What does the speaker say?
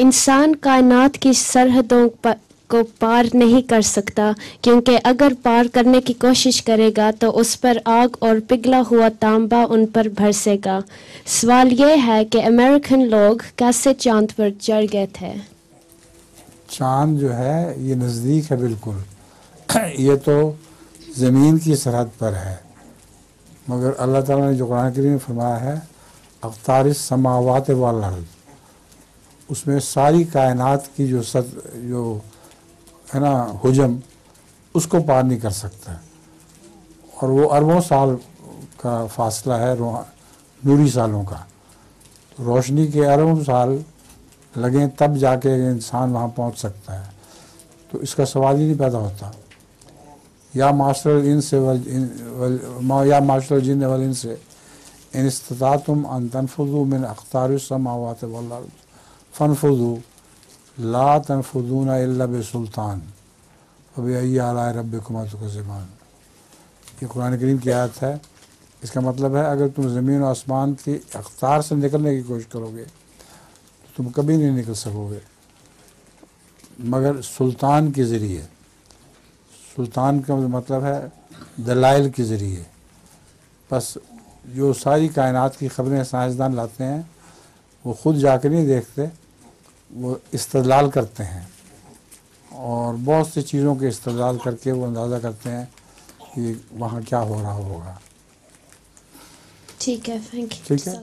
انسان کائنات کی سرحدوں کو پار نہیں کر سکتا، کیونکہ اگر پار کرنے کی کوشش کرے گا تو اس پر آگ اور پگھلا ہوا تانبا ان پر برسے گا۔ سوال یہ ہے کہ امریکن لوگ کیسے چاند پر چڑھ گئے تھے؟ چاند جو ہے یہ نزدیک ہے بالکل، یہ تو زمین کی سرحد پر ہے، مگر اللہ تعالیٰ نے جو قرآن کریم میں فرمایا ہے اقطار السماوات والارض، اس میں ساری کائنات کی جو ہے نا حجم، اس کو پار نہیں کر سکتا، اور وہ اربوں سال کا فاصلہ ہے نوری سالوں کا، روشنی کے اربوں سال لگیں تب جا کے انسان وہاں پہنچ سکتا ہے، تو اس کا سوال ہی نہیں پیدا ہوتا۔ یا معاشر الانس یا معاشر الجن والانس ان استطعتم ان تنفذوا من اقطار السماوات والارض فانفذوا لا تنفذون الا بسلطان فبأي آلاء ربكما تكذبان۔ یہ قرآن کریم کی آیت ہے، اس کا مطلب ہے اگر تم زمین و آسمان کی اقطار سے نکلنے کی کوشش کرو گے تو تم کبھی نہیں نکل سکو گے مگر سلطان کے ذریعے۔ سلطان کا مطلب ہے دلائل کے ذریعے۔ بس جو ساری کائنات کی خبریں سائنسدان لاتے ہیں وہ خود جا کے نہیں دیکھتے، وہ استدلال کرتے ہیں، اور بہت سی چیزوں کے استدلال کر کے وہ اندازہ کرتے ہیں کہ وہاں کیا ہو رہا ہوگا۔ ٹھیک ہے، تھینک یو۔ ٹھیک ہے۔